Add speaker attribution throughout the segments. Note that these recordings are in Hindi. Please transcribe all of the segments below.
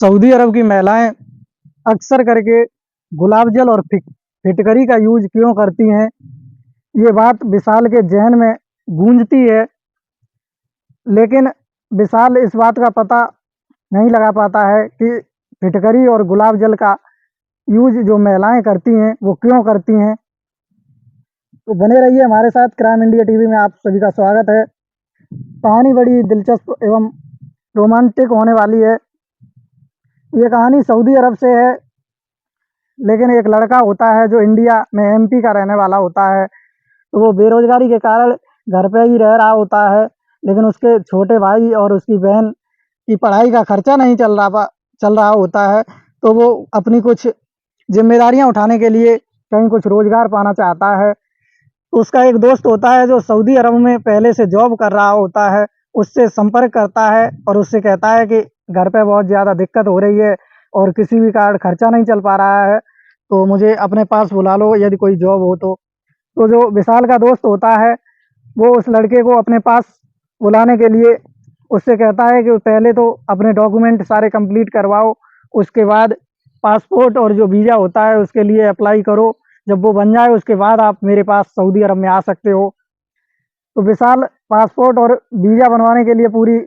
Speaker 1: सऊदी अरब की महिलाएं अक्सर करके गुलाब जल और फिटकरी का यूज क्यों करती हैं? ये बात विशाल के जहन में गूंजती है, लेकिन विशाल इस बात का पता नहीं लगा पाता है कि फिटकरी और गुलाब जल का यूज जो महिलाएं करती हैं वो क्यों करती हैं। तो बने रहिए हमारे साथ, क्राइम इंडिया टीवी में आप सभी का स्वागत है। कहानी बड़ी दिलचस्प एवं रोमांटिक होने वाली है। ये कहानी सऊदी अरब से है, लेकिन एक लड़का होता है जो इंडिया में एमपी का रहने वाला होता है। तो वो बेरोजगारी के कारण घर पे ही रह रहा होता है, लेकिन उसके छोटे भाई और उसकी बहन की पढ़ाई का खर्चा नहीं चल रहा होता है। तो वो अपनी कुछ जिम्मेदारियां उठाने के लिए कहीं कुछ रोजगार पाना चाहता है। तो उसका एक दोस्त होता है जो सऊदी अरब में पहले से जॉब कर रहा होता है। उससे संपर्क करता है और उससे कहता है कि घर पे बहुत ज़्यादा दिक्कत हो रही है और किसी भी कारण खर्चा नहीं चल पा रहा है, तो मुझे अपने पास बुला लो यदि कोई जॉब हो तो। तो जो विशाल का दोस्त होता है वो उस लड़के को अपने पास बुलाने के लिए उससे कहता है कि पहले तो अपने डॉक्यूमेंट सारे कंप्लीट करवाओ, उसके बाद पासपोर्ट और जो वीज़ा होता है उसके लिए अप्लाई करो। जब वो बन जाए उसके बाद आप मेरे पास सऊदी अरब में आ सकते हो। तो विशाल पासपोर्ट और वीज़ा बनवाने के लिए पूरी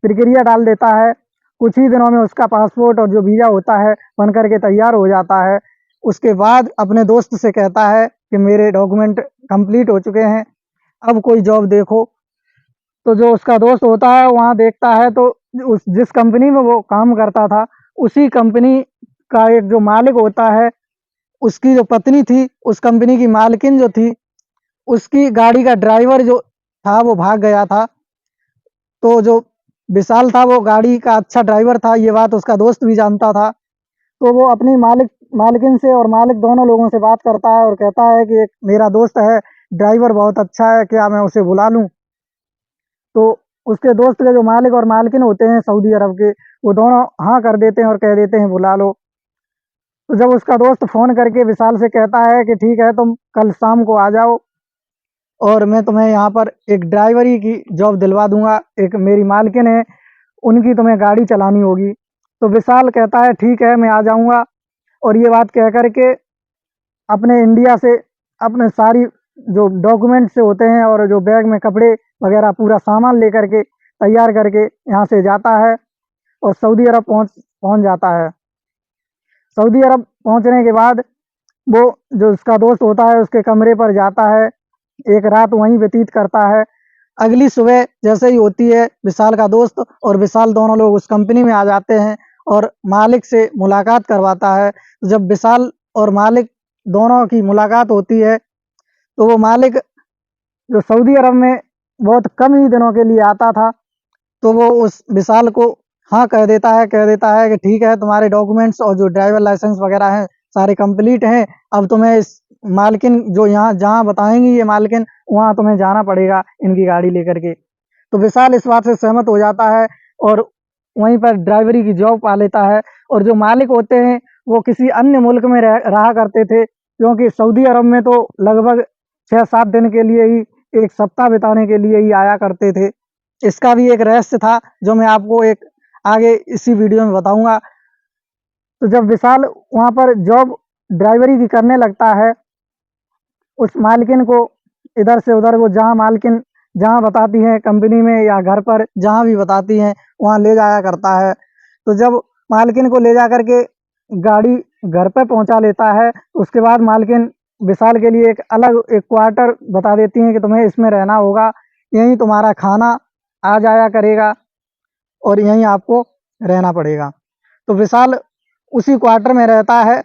Speaker 1: प्रक्रिया डाल देता है। कुछ ही दिनों में उसका पासपोर्ट और जो वीज़ा होता है बन कर के तैयार हो जाता है। उसके बाद अपने दोस्त से कहता है कि मेरे डॉक्यूमेंट कंप्लीट हो चुके हैं, अब कोई जॉब देखो। तो जो उसका दोस्त होता है वहाँ देखता है तो उस जिस कंपनी में वो काम करता था, उसी कंपनी का एक जो मालिक होता है, उसकी जो पत्नी थी, उस कंपनी की मालकिन जो थी, उसकी गाड़ी का ड्राइवर जो था वो भाग गया था। तो जो विशाल था वो गाड़ी का अच्छा ड्राइवर था, ये बात उसका दोस्त भी जानता था। तो वो अपनी मालकिन से और मालिक दोनों लोगों से बात करता है और कहता है कि एक मेरा दोस्त है, ड्राइवर बहुत अच्छा है, क्या मैं उसे बुला लूँ? तो उसके दोस्त के जो मालिक और मालकिन होते हैं सऊदी अरब के, वो दोनों हाँ कर देते हैं और कह देते हैं बुला लो। तो जब उसका दोस्त फ़ोन करके विशाल से कहता है कि ठीक है, तुम कल शाम को आ जाओ और मैं तुम्हें यहाँ पर एक ड्राइवरी की जॉब दिलवा दूँगा। एक मेरी मालकिन है, उनकी तुम्हें गाड़ी चलानी होगी। तो विशाल कहता है ठीक है, मैं आ जाऊँगा। और ये बात कह कर के अपने इंडिया से अपने सारी जो डॉक्यूमेंट से होते हैं और जो बैग में कपड़े वगैरह पूरा सामान लेकर के तैयार करके यहाँ से जाता है और सऊदी अरब पहुँच जाता है। सऊदी अरब पहुँचने के बाद वो जो उसका दोस्त होता है उसके कमरे पर जाता है, एक रात वहीं व्यतीत करता है। अगली सुबह जैसे ही होती है, विशाल का दोस्त और विशाल दोनों लोग उस कंपनी में आ जाते हैं और मालिक से मुलाकात करवाता है। तो जब विशाल और मालिक दोनों की मुलाकात होती है, तो वो मालिक जो सऊदी अरब में बहुत कम ही दिनों के लिए आता था, तो वो उस विशाल को हाँ कह देता है कि ठीक है, तुम्हारे डॉक्यूमेंट्स और जो ड्राइवर लाइसेंस वगैरह हैं सारे कंप्लीट हैं। अब तुम्हें इस मालकिन जो यहाँ जहाँ बताएंगी ये मालकिन, वहाँ तुम्हें जाना पड़ेगा इनकी गाड़ी लेकर के। तो विशाल इस बात से सहमत हो जाता है और वहीं पर ड्राइवरी की जॉब पा लेता है। और जो मालिक होते हैं वो किसी अन्य मुल्क में रहा करते थे, क्योंकि सऊदी अरब में तो लगभग 6-7 दिन के लिए ही, 1 सप्ताह बिताने के लिए ही आया करते थे। इसका भी एक रहस्य था जो मैं आपको एक आगे इसी वीडियो में बताऊंगा। तो जब विशाल वहाँ पर जॉब ड्राइवरी की करने लगता है, उस मालकिन को इधर से उधर वो जहाँ मालकिन जहाँ बताती हैं कंपनी में या घर पर जहाँ भी बताती हैं वहाँ ले जाया करता है। तो जब मालकिन को ले जा कर के गाड़ी घर पे पहुँचा लेता है, उसके बाद मालकिन विशाल के लिए एक अलग एक क्वार्टर बता देती हैं कि तुम्हें इसमें रहना होगा, यहीं तुम्हारा खाना आ जाया करेगा और यहीं आपको रहना पड़ेगा। तो विशाल उसी क्वार्टर में रहता है,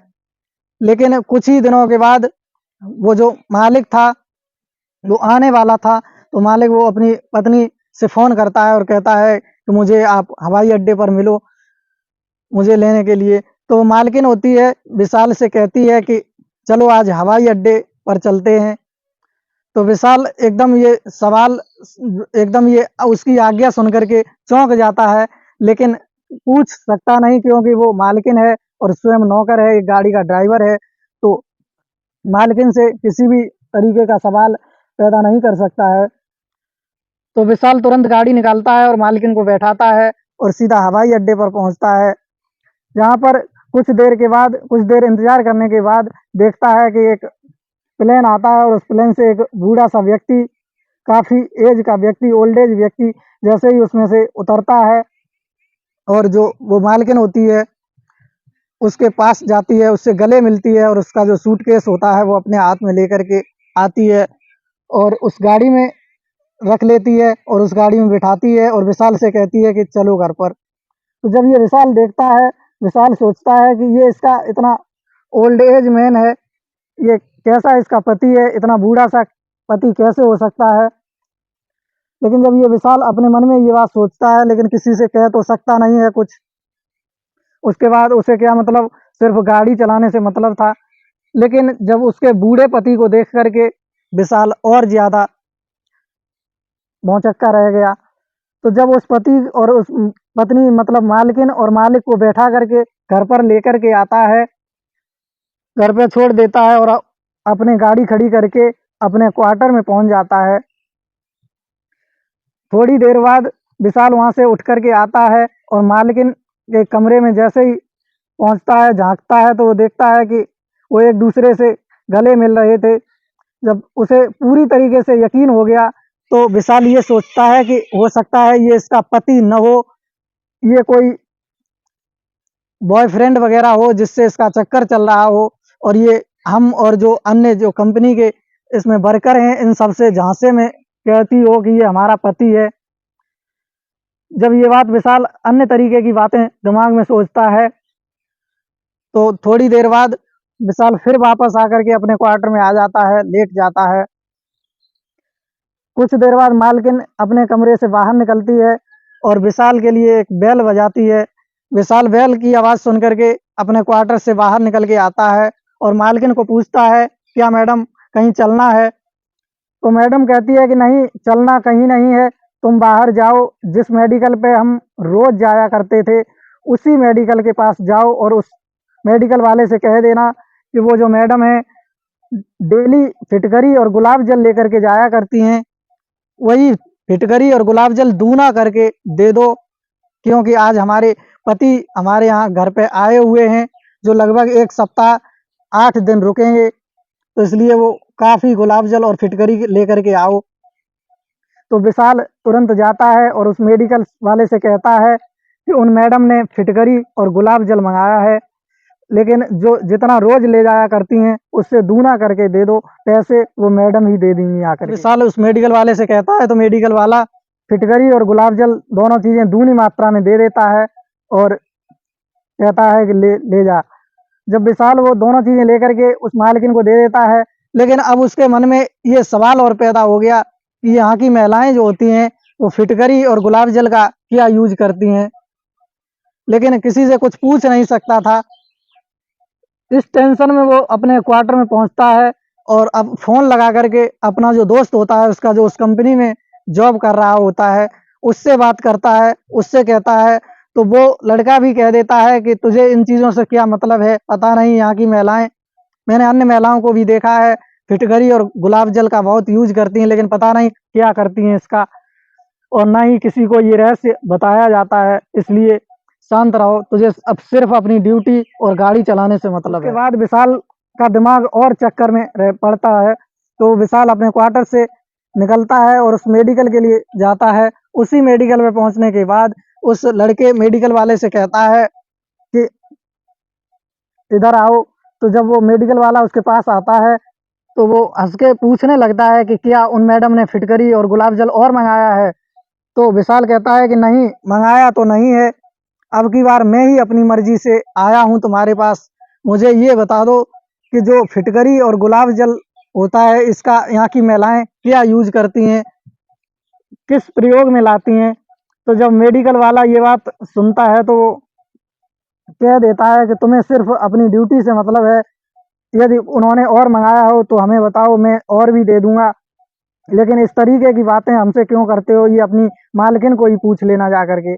Speaker 1: लेकिन कुछ ही दिनों के बाद वो जो मालिक था वो आने वाला था। तो मालिक वो अपनी पत्नी से फ़ोन करता है और कहता है कि मुझे आप हवाई अड्डे पर मिलो मुझे लेने के लिए। तो मालकिन होती है विशाल से कहती है कि चलो आज हवाई अड्डे पर चलते हैं। तो विशाल एकदम ये उसकी आज्ञा सुन कर के चौंक जाता है, लेकिन पूछ सकता नहीं क्योंकि वो मालकिन है और स्वयं नौकर है, एक गाड़ी का ड्राइवर है। तो मालकिन से किसी भी तरीके का सवाल पैदा नहीं कर सकता है। तो विशाल तुरंत गाड़ी निकालता है और मालकिन को बैठाता है और सीधा हवाई अड्डे पर पहुंचता है। जहाँ पर कुछ देर इंतजार करने के बाद देखता है कि एक प्लेन आता है और उस प्लेन से एक बूढ़ा सा व्यक्ति, काफ़ी एज का व्यक्ति, ओल्ड एज व्यक्ति जैसे ही उसमें से उतरता है और जो वो मालकिन होती है उसके पास जाती है, उससे गले मिलती है और उसका जो सूटकेस होता है वो अपने हाथ में लेकर के आती है और उस गाड़ी में रख लेती है और उस गाड़ी में बिठाती है और विशाल से कहती है कि चलो घर पर। तो जब ये विशाल देखता है, विशाल सोचता है कि ये इसका इतना ओल्ड एज मैन है, ये कैसा इसका पति है, इतना बूढ़ा सा पति कैसे हो सकता है। लेकिन जब ये विशाल अपने मन में ये बात सोचता है लेकिन किसी से कह तो सकता नहीं है कुछ। उसके बाद उसे क्या मतलब, सिर्फ गाड़ी चलाने से मतलब था। लेकिन जब उसके बूढ़े पति को देख करके विशाल और ज़्यादा भौचक्का रह गया। तो जब उस पति और उस पत्नी मतलब मालकिन और मालिक को बैठा करके घर पर लेकर के आता है, घर पे छोड़ देता है और अपने गाड़ी खड़ी करके अपने क्वार्टर में पहुंच जाता है। थोड़ी देर बाद विशाल वहां से उठ करके आता है और मालकिन के कमरे में जैसे ही पहुंचता है, झांकता है तो वो देखता है कि वो एक दूसरे से गले मिल रहे थे। जब उसे पूरी तरीके से यकीन हो गया तो विशाल ये सोचता है कि हो सकता है ये इसका पति न हो, ये कोई बॉयफ्रेंड वगैरह हो जिससे इसका चक्कर चल रहा हो और ये हम और जो अन्य जो कंपनी के इसमें वर्कर हैं इन सबसे झांसे में कहती हो कि ये हमारा पति है। जब ये बात विशाल अन्य तरीके की बातें दिमाग में सोचता है तो थोड़ी देर बाद विशाल फिर वापस आकर के अपने क्वार्टर में आ जाता है, लेट जाता है। कुछ देर बाद मालकिन अपने कमरे से बाहर निकलती है और विशाल के लिए एक बेल बजाती है। विशाल बेल की आवाज़ सुन करके अपने क्वार्टर से बाहर निकल के आता है और मालकिन को पूछता है, क्या मैडम कहीं चलना है? तो मैडम कहती है कि नहीं, चलना कहीं नहीं है, तुम बाहर जाओ, जिस मेडिकल पे हम रोज जाया करते थे उसी मेडिकल के पास जाओ और उस मेडिकल वाले से कह देना कि वो जो मैडम है डेली फिटकरी और गुलाब जल लेकर के जाया करती हैं, वही फिटकरी और गुलाब जल दूना करके दे दो, क्योंकि आज हमारे पति हमारे यहाँ घर पे आए हुए हैं जो लगभग 1 सप्ताह 8 दिन रुकेंगे, तो इसलिए वो काफ़ी गुलाब जल और फिटकरी लेकर के आओ। तो विशाल तुरंत जाता है और उस मेडिकल वाले से कहता है कि उन मैडम ने फिटकरी और गुलाब जल मंगाया है, लेकिन जो जितना रोज ले जाया करती हैं उससे दूना करके दे दो, पैसे वो मैडम ही दे देंगी आकर के। विशाल उस मेडिकल वाले से कहता है तो मेडिकल वाला फिटकरी और गुलाब जल दोनों चीज़ें दूनी मात्रा में दे देता है और कहता है कि ले ले जा। जब विशाल वो दोनों चीज़ें लेकर के उस मालकिन को दे देता है, लेकिन अब उसके मन में ये सवाल और पैदा हो गया कि यहाँ की महिलाएं जो होती हैं वो फिटकरी और गुलाब जल का क्या यूज करती हैं, लेकिन किसी से कुछ पूछ नहीं सकता था। इस टेंशन में वो अपने क्वार्टर में पहुंचता है और अब फ़ोन लगा करके अपना जो दोस्त होता है उसका, जो उस कंपनी में जॉब कर रहा होता है, उससे बात करता है, उससे कहता है। तो वो लड़का भी कह देता है कि तुझे इन चीज़ों से क्या मतलब है, पता नहीं यहाँ की महिलाएं, मैंने अन्य महिलाओं को भी देखा है फिटकरी और गुलाब जल का बहुत यूज करती हैं, लेकिन पता नहीं क्या करती हैं इसका, और ना ही किसी को ये रहस्य बताया जाता है, इसलिए शांत रहो, तुझे अब सिर्फ अपनी ड्यूटी और गाड़ी चलाने से मतलब है। उसके बाद विशाल का दिमाग और चक्कर में पड़ता है, तो विशाल अपने क्वार्टर से निकलता है और उस मेडिकल के लिए जाता है। उसी मेडिकल में पहुंचने के बाद उस लड़के मेडिकल वाले से कहता है कि इधर आओ। तो जब वो मेडिकल वाला उसके पास आता है तो वो हंस के पूछने लगता है कि क्या उन मैडम ने फिटकरी और गुलाब जल और मंगाया है? तो विशाल कहता है कि नहीं, मंगाया तो नहीं है, अब की बार मैं ही अपनी मर्जी से आया हूँ तुम्हारे पास। मुझे ये बता दो कि जो फिटकरी और गुलाब जल होता है इसका यहाँ की महिलाएं क्या यूज करती हैं, किस प्रयोग में लाती हैं। तो जब मेडिकल वाला ये बात सुनता है तो वो कह देता है कि तुम्हें सिर्फ अपनी ड्यूटी से मतलब है, यदि उन्होंने और मंगाया हो तो हमें बताओ, मैं और भी दे दूंगा, लेकिन इस तरीके की बातें हमसे क्यों करते हो, ये अपनी मालकिन को ही पूछ लेना जा करके।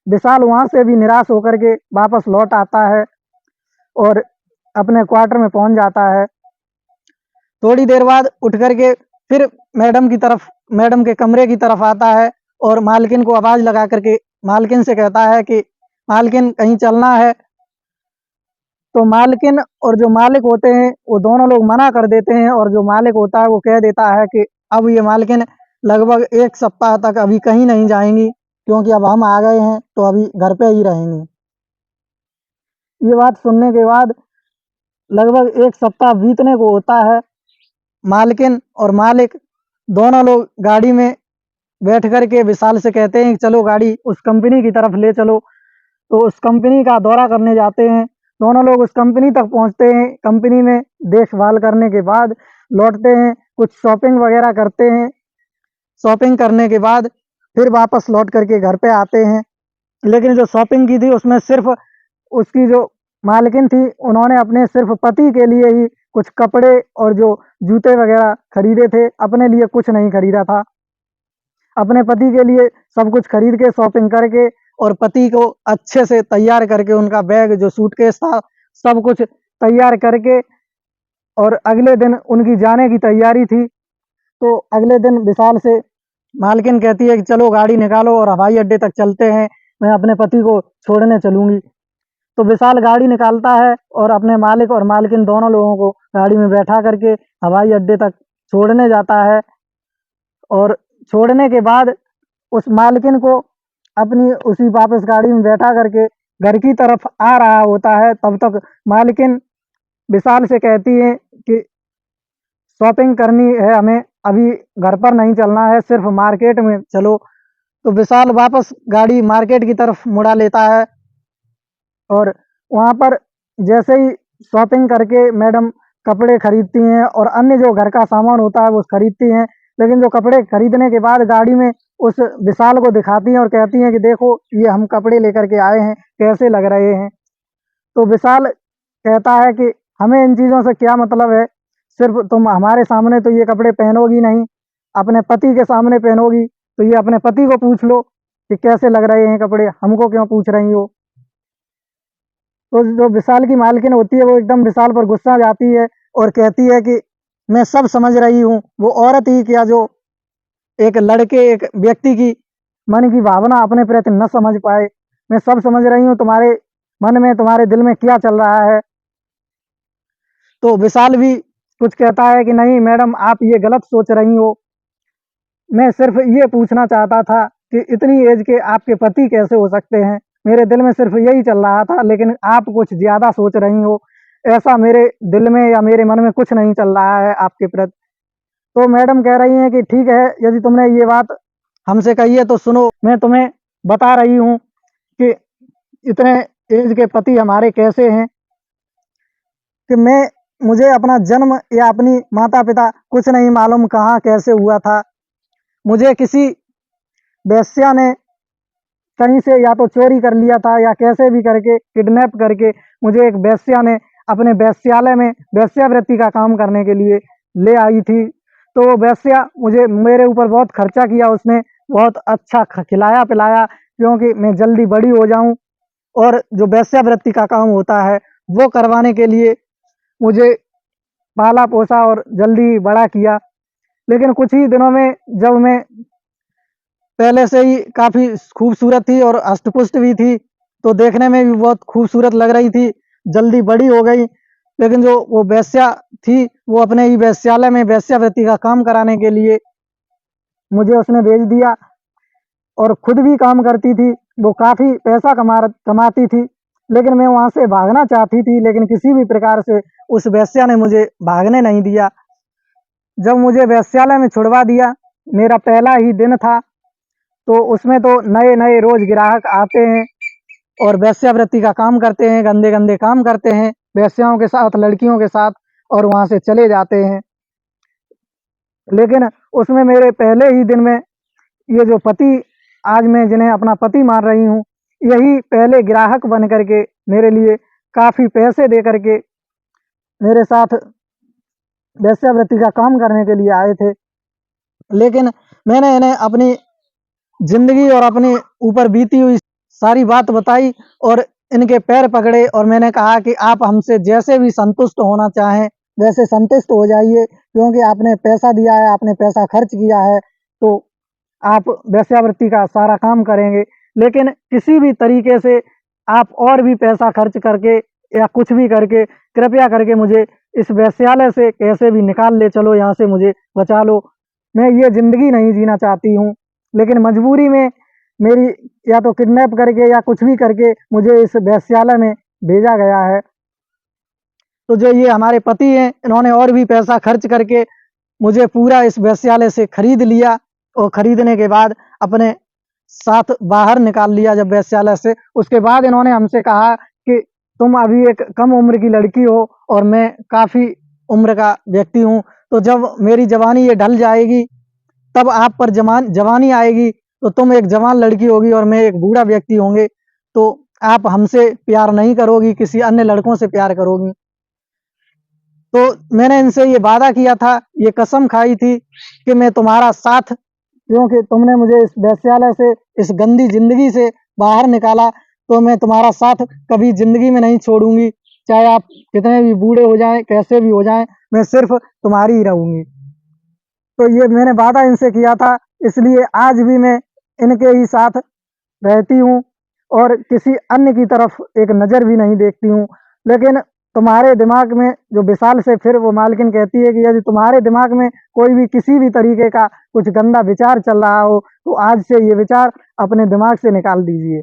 Speaker 1: विशाल वहां से भी निराश होकर के वापस लौट आता है और अपने क्वार्टर में पहुंच जाता है। थोड़ी देर बाद उठ करके फिर मैडम के कमरे की तरफ आता है और मालकिन को आवाज लगा करके मालकिन से कहता है कि मालकिन कहीं चलना है तो मालकिन और जो मालिक होते हैं वो दोनों लोग मना कर देते हैं, और जो मालिक होता है वो कह देता है कि अब ये मालकिन लगभग 1 सप्ताह तक अभी कहीं नहीं जाएँगी, क्योंकि अब हम आ गए हैं तो अभी घर पे ही रहेंगी। ये बात सुनने के बाद लगभग 1 सप्ताह बीतने को होता है। मालकिन और मालिक दोनों लोग गाड़ी में बैठ कर के विशाल से कहते हैं कि चलो गाड़ी उस कंपनी की तरफ ले चलो। तो उस कंपनी का दौरा करने जाते हैं। दोनों लोग उस कंपनी तक पहुँचते हैं। कंपनी में देखभाल करने के बाद लौटते हैं, कुछ शॉपिंग वगैरह करते हैं। शॉपिंग करने के बाद फिर वापस लौट कर के घर पे आते हैं। लेकिन जो शॉपिंग की थी उसमें सिर्फ़ उसकी जो मालकिन थी, उन्होंने अपने सिर्फ़ पति के लिए ही कुछ कपड़े और जो जूते वगैरह खरीदे थे, अपने लिए कुछ नहीं खरीदा था। अपने पति के लिए सब कुछ खरीद के शॉपिंग करके और पति को अच्छे से तैयार करके उनका बैग जो सूटकेस था, सब कुछ तैयार करके और अगले दिन उनकी जाने की तैयारी थी। तो अगले दिन विशाल से मालकिन कहती है कि चलो गाड़ी निकालो और हवाई अड्डे तक चलते हैं, मैं अपने पति को छोड़ने चलूँगी। तो विशाल गाड़ी निकालता है और अपने मालिक और मालकिन दोनों लोगों को गाड़ी में बैठा करके हवाई अड्डे तक छोड़ने जाता है। और छोड़ने के बाद उस मालकिन को अपनी उसी वापस गाड़ी में बैठा करके घर की तरफ आ रहा होता है, तब तक मालकिन विशाल से कहती है कि शॉपिंग करनी है हमें, अभी घर पर नहीं चलना है, सिर्फ़ मार्केट में चलो। तो विशाल वापस गाड़ी मार्केट की तरफ मुड़ा लेता है और वहाँ पर जैसे ही शॉपिंग करके मैडम कपड़े खरीदती हैं और अन्य जो घर का सामान होता है वो खरीदती हैं। लेकिन जो कपड़े खरीदने के बाद गाड़ी में उस विशाल को दिखाती हैं और कहती हैं कि देखो ये हम कपड़े लेकर के आए हैं, कैसे लग रहे हैं? तो विशाल कहता है कि हमें इन चीज़ों से क्या मतलब है, सिर्फ़ तुम हमारे सामने तो ये कपड़े पहनोगी नहीं, अपने पति के सामने पहनोगी, तो ये अपने पति को पूछ लो कि कैसे लग रहे हैं कपड़े, हमको क्यों पूछ रही हो? तो जो विशाल की मालकिन होती है वो एकदम विशाल पर गुस्सा जाती है और कहती है कि मैं सब समझ रही हूँ, वो औरत ही क्या जो एक लड़के एक व्यक्ति की मन की भावना अपने प्रति न समझ पाए। मैं सब समझ रही हूँ तुम्हारे मन में, तुम्हारे दिल में क्या चल रहा है। तो विशाल भी कुछ कहता है कि नहीं मैडम आप ये गलत सोच रही हो। मैं सिर्फ़ ये पूछना चाहता था कि इतनी एज के आपके पति कैसे हो सकते हैं? मेरे दिल में सिर्फ़ यही चल रहा था, लेकिन आप कुछ ज़्यादा सोच रही हो। ऐसा मेरे दिल में या मेरे मन में कुछ नहीं चल रहा है आपके प्रति। तो मैडम कह रही हैं कि ठीक है, यदि तुमने ये बात हमसे कही है तो सुनो, मैं तुम्हें बता रही हूँ कि इतने एज के पति हमारे कैसे हैं कि मुझे अपना जन्म या अपनी माता-पिता कुछ नहीं मालूम कहाँ कैसे हुआ था। मुझे किसी वेश्या ने कहीं से या तो चोरी कर लिया था या कैसे भी करके किडनैप करके मुझे एक वेश्या ने अपने वेश्यालय में वेश्यावृत्ति का काम करने के लिए ले आई थी। तो वो वेश्या मुझे मेरे ऊपर बहुत खर्चा किया उसने, बहुत अच्छा खिलाया-पिलाया क्योंकि मैं जल्दी बड़ी हो जाऊँ, और जो वेश्यावृत्ति का काम होता है, वो करवाने के लिए मुझे पाला-पोसा और जल्दी बड़ा किया। लेकिन कुछ ही दिनों में जब मैं पहले से ही काफ़ी खूबसूरत थी और हष्ट-पुष्ट भी थी, तो देखने में भी बहुत खूबसूरत लग रही थी, जल्दी बड़ी हो गई। लेकिन जो वो वेश्या थी, वो अपने ही वेश्यालय में वेश्यावृत्ति का काम कराने के लिए मुझे उसने भेज दिया और खुद भी काम करती थी। वो काफ़ी पैसा कमाती थी, लेकिन मैं वहाँ से भागना चाहती थी, लेकिन किसी भी प्रकार से उस वेश्या ने मुझे भागने नहीं दिया। जब मुझे वेश्यालय में छुड़वा दिया, मेरा पहला ही दिन था, तो उसमें तो नए-नए रोज़ ग्राहक आते हैं और वेश्यावृत्ति का काम करते हैं, गंदे-गंदे काम करते हैं, वेश्याओं के साथ, लड़कियों के साथ, और वहाँ से चले जाते हैं। लेकिन उसमें मेरे पहले ही दिन में ये जो पति आज मैं जिन्हें अपना पति मान रही हूँ, यही पहले ग्राहक बन कर के मेरे लिए काफ़ी पैसे दे कर के मेरे साथ वेश्यावृत्ति का काम करने के लिए आए थे। लेकिन मैंने इन्हें अपनी ज़िंदगी और अपने ऊपर बीती हुई सारी बात बताई और इनके पैर पकड़े और मैंने कहा कि आप हमसे जैसे भी संतुष्ट होना चाहें, वैसे संतुष्ट हो जाइए, क्योंकि आपने पैसा दिया है, आपने पैसा खर्च किया है, तो आप वेश्यावृत्ति का सारा काम करेंगे। लेकिन किसी भी तरीके से आप और भी पैसा खर्च करके या कुछ भी करके कृपया करके मुझे इस वेश्यालय से कैसे भी निकाल ले चलो, यहाँ से मुझे बचा लो। मैं ये ज़िंदगी नहीं जीना चाहती हूँ, लेकिन मजबूरी में मेरी या तो किडनैप करके या कुछ भी करके मुझे इस वेश्यालय में भेजा गया है। तो जो ये हमारे पति हैं, इन्होंने और भी पैसा खर्च करके मुझे पूरा इस वेश्यालय से खरीद लिया और खरीदने के बाद अपने साथ बाहर निकाल लिया जब वेश्यालय से। उसके बाद इन्होंने हमसे कहा कि तुम अभी एक कम उम्र की लड़की हो और मैं काफ़ी उम्र का व्यक्ति हूँ, तो जब मेरी जवानी ये ढल जाएगी, तब आप पर जवानी आएगी, तो तुम एक जवान लड़की होगी और मैं एक बूढ़ा व्यक्ति होंगे, तो आप हमसे प्यार नहीं करोगी, किसी अन्य लड़कों से प्यार करोगी। तो मैंने इनसे ये वादा किया था, ये कसम खाई थी कि मैं तुम्हारा साथ, क्योंकि तुमने मुझे इस वेश्यालय से, इस गंदी ज़िंदगी से बाहर निकाला, तो मैं तुम्हारा साथ कभी ज़िंदगी में नहीं छोड़ूँगी। चाहे आप कितने भी बूढ़े हो जाएँ, कैसे भी हो जाएँ, मैं सिर्फ़ तुम्हारी ही रहूँगी। तो ये मैंने वादा इनसे किया था, इसलिए आज भी मैं इनके ही साथ रहती हूँ और किसी अन्य की तरफ एक नज़र भी नहीं देखती हूँ। लेकिन तुम्हारे दिमाग में जो विशाल से फिर वो मालकिन कहती है कि यदि तुम्हारे दिमाग में कोई भी किसी भी तरीके का कुछ गंदा विचार चल रहा हो, तो आज से ये विचार अपने दिमाग से निकाल दीजिए।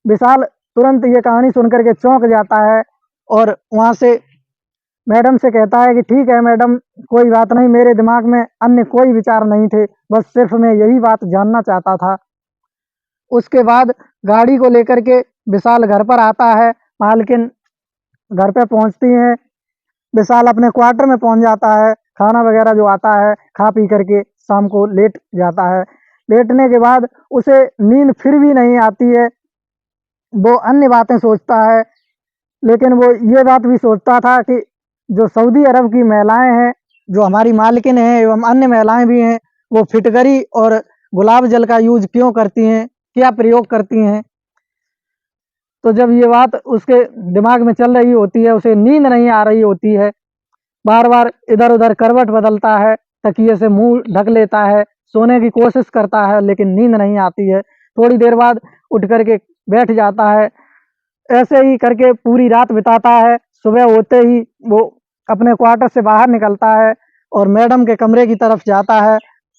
Speaker 1: विशाल तुरंत ये कहानी सुन कर के चौंक जाता है और वहाँ से मैडम से कहता है कि ठीक है मैडम, कोई बात नहीं, मेरे दिमाग में अन्य कोई विचार नहीं थे, बस सिर्फ़ मैं यही बात जानना चाहता था। उसके बाद गाड़ी को लेकर के विशाल घर पर आता है, मालकिन घर पे पहुँचती हैं, विशाल अपने क्वार्टर में पहुँच जाता है, खाना वगैरह जो आता है, खा पी कर के शाम को लेट जाता है। लेटने के बाद उसे नींद फिर भी नहीं आती है, वो अन्य बातें सोचता है, लेकिन वो ये बात भी सोचता था कि जो सऊदी अरब की महिलाएँ हैं, जो हमारी मालकिन हैं एवं अन्य महिलाएँ भी हैं, वो फिटकरी और गुलाब जल का यूज़ क्यों करती हैं, क्या प्रयोग करती हैं। तो जब ये बात उसके दिमाग में चल रही होती है, उसे नींद नहीं आ रही होती है, बार-बार इधर-उधर करवट बदलता है, तकिए से मुँह ढक लेता है, सोने की कोशिश करता है लेकिन नींद नहीं आती है। थोड़ी देर बाद उठ कर के बैठ जाता है, ऐसे ही करके पूरी रात बिताता है। सुबह होते ही वो अपने क्वार्टर से बाहर निकलता है और मैडम के कमरे की तरफ जाता है,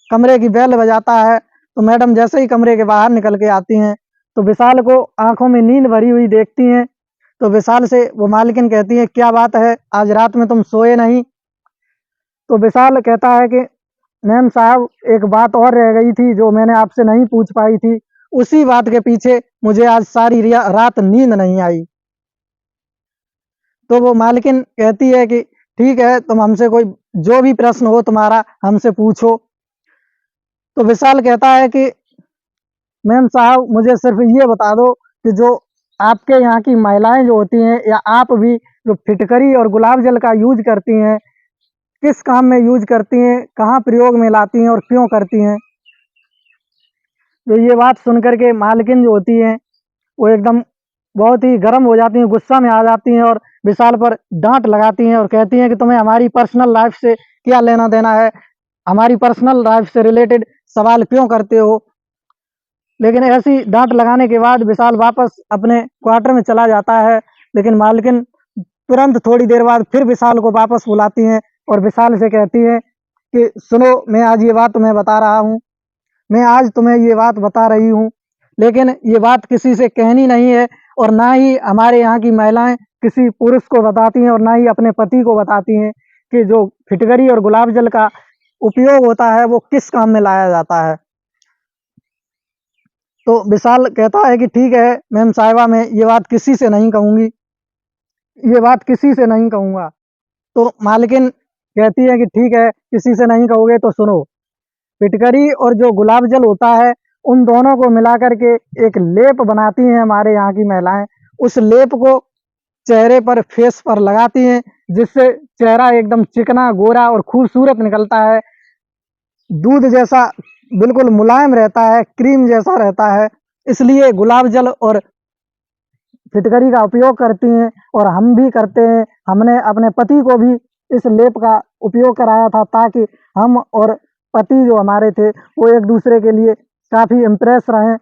Speaker 1: कमरे की बेल बजाता है, तो मैडम जैसे ही कमरे के बाहर निकल के आती हैं, तो विशाल को आँखों में नींद भरी हुई देखती हैं। तो विशाल से वो मालकिन कहती है, "क्या बात है, आज रात में तुम सोए नहीं?" तो विशाल कहता है कि मैम साहब, एक बात और रह गई थी जो मैंने आपसे नहीं पूछ पाई थी। उसी बात के पीछे मुझे आज सारी रात नींद नहीं आई। तो वो मालकिन कहती है कि ठीक है, तुम हमसे कोई जो भी प्रश्न हो तुम्हारा हमसे पूछो। तो विशाल कहता है कि मैम साहब, मुझे सिर्फ़ ये बता दो कि जो आपके यहाँ की महिलाएँ जो होती हैं या आप भी जो फिटकरी और गुलाब जल का यूज़ करती हैं, किस काम में यूज़ करती हैं, कहाँ प्रयोग में लाती हैं और क्यों करती हैं? तो ये बात सुन कर के मालकिन जो होती हैं, वो एकदम बहुत ही गर्म हो जाती हैं, गुस्सा में आ जाती हैं और विशाल पर डाँट लगाती हैं और कहती हैं कि तुम्हें हमारी पर्सनल लाइफ़ से क्या लेना-देना है? हमारी पर्सनल लाइफ़ से रिलेटेड सवाल क्यों करते हो? लेकिन ऐसी डाँट लगाने के बाद विशाल वापस अपने क्वार्टर में चला जाता है, लेकिन मालकिन तुरंत थोड़ी देर बाद फिर विशाल को वापस बुलाती हैं और विशाल से कहती हैं कि सुनो, मैं आज ये बात तुम्हें बता रहा हूँ। मैं आज तुम्हें ये बात बता रही हूँ, लेकिन ये बात किसी से कहनी नहीं है और ना ही हमारे यहाँ की महिलाएँ किसी पुरुष को बताती हैं और ना ही अपने पति को बताती हैं कि जो फिटकरी और गुलाब जल का उपयोग होता है, वो किस काम में लाया जाता है। तो विशाल कहता है कि ठीक है मैम साहिबा, मैं ये बात किसी से नहीं कहूँगी, ये बात किसी से नहीं कहूँगा। तो मालकिन कहती है कि ठीक है, किसी से नहीं कहोगे तो सुनो, फिटकरी और जो गुलाब जल होता है, उन दोनों को मिला कर के एक लेप बनाती हैं हमारे यहाँ की महिलाएँ। उस लेप को चेहरे पर, फेस पर लगाती हैं, जिससे चेहरा एकदम चिकना, गोरा और खूबसूरत निकलता है। दूध जैसा बिल्कुल मुलायम रहता है, क्रीम जैसा रहता है। इसलिए गुलाब जल और फिटकरी का उपयोग करती हैं और हम भी करते हैं। हमने अपने पति को भी इस लेप का उपयोग कराया था ताकि हम और पति जो हमारे थे, वो एक-दूसरे के लिए काफ़ी इम्प्रेस रहें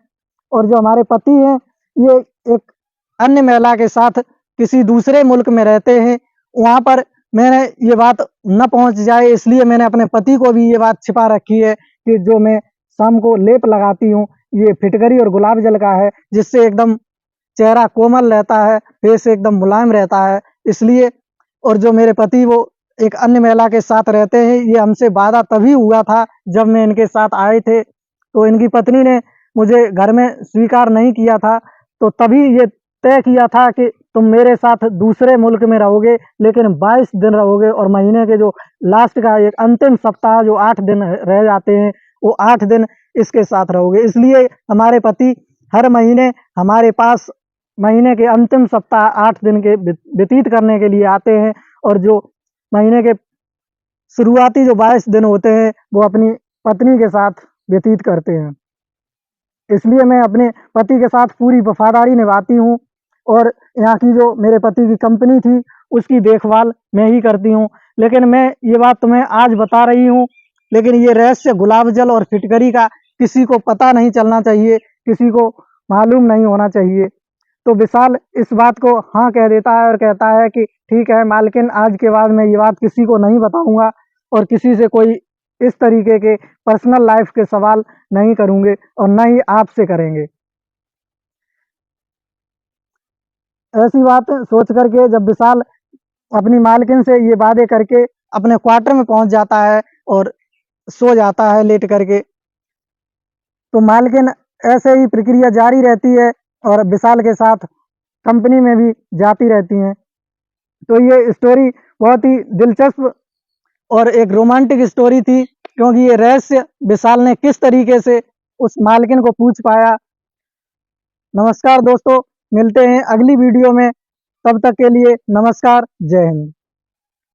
Speaker 1: और जो हमारे पति हैं, ये एक अन्य महिला के साथ किसी दूसरे मुल्क में रहते हैं, वहाँ पर मैंने ये बात न पहुँच जाए इसलिए मैंने अपने पति को भी ये बात छिपा रखी है कि जो मैं शाम को लेप लगाती हूँ, ये फिटकरी और गुलाब जल का है, जिससे एकदम चेहरा कोमल रहता है, फेस एकदम मुलायम रहता है, इसलिए। और जो मेरे पति वो एक अन्य महिला के साथ रहते हैं, ये हमसे वादा तभी हुआ था जब मैं इनके साथ आए थे, तो इनकी पत्नी ने मुझे घर में स्वीकार नहीं किया था, तो तभी ये तय किया था कि तुम मेरे साथ दूसरे मुल्क में रहोगे, लेकिन 22 दिन रहोगे और महीने के जो लास्ट का एक अंतिम सप्ताह जो 8 दिन रह जाते हैं, वो 8 दिन इसके साथ रहोगे। इसलिए हमारे पति हर महीने हमारे पास महीने के अंतिम सप्ताह 8 दिन के व्यतीत करने के लिए आते हैं, और जो महीने के शुरुआती जो 22 दिन होते हैं, वो अपनी पत्नी के साथ व्यतीत करते हैं। इसलिए मैं अपने पति के साथ पूरी वफ़ादारी निभाती हूँ, और यहाँ की जो मेरे पति की कंपनी थी, उसकी देखभाल मैं ही करती हूँ। लेकिन मैं ये बात तुम्हें आज बता रही हूँ, लेकिन ये रहस्य गुलाब जल और फिटकरी का किसी को पता नहीं चलना चाहिए, किसी को मालूम नहीं होना चाहिए। तो विशाल इस बात को हाँ कह देता है और कहता है कि ठीक है मालकिन, आज के बाद मैं ये बात किसी को नहीं बताऊँगा और किसी से कोई इस तरीके के पर्सनल लाइफ़ के सवाल नहीं करूँगे और ना ही आपसे करेंगे। ऐसी बात सोच कर के जब विशाल अपनी मालकिन से ये वादे करके अपने क्वार्टर में पहुँच जाता है और सो जाता है लेट करके, तो मालकिन ऐसे ही प्रक्रिया जारी रहती है और विशाल के साथ कंपनी में भी जाती रहती हैं। तो ये स्टोरी बहुत ही दिलचस्प और एक रोमांटिक स्टोरी थी, क्योंकि ये रहस्य विशाल ने किस तरीके से उस मालकिन को पूछ पाया। नमस्कार दोस्तों, मिलते हैं अगली वीडियो में, तब तक के लिए नमस्कार, जय हिंद।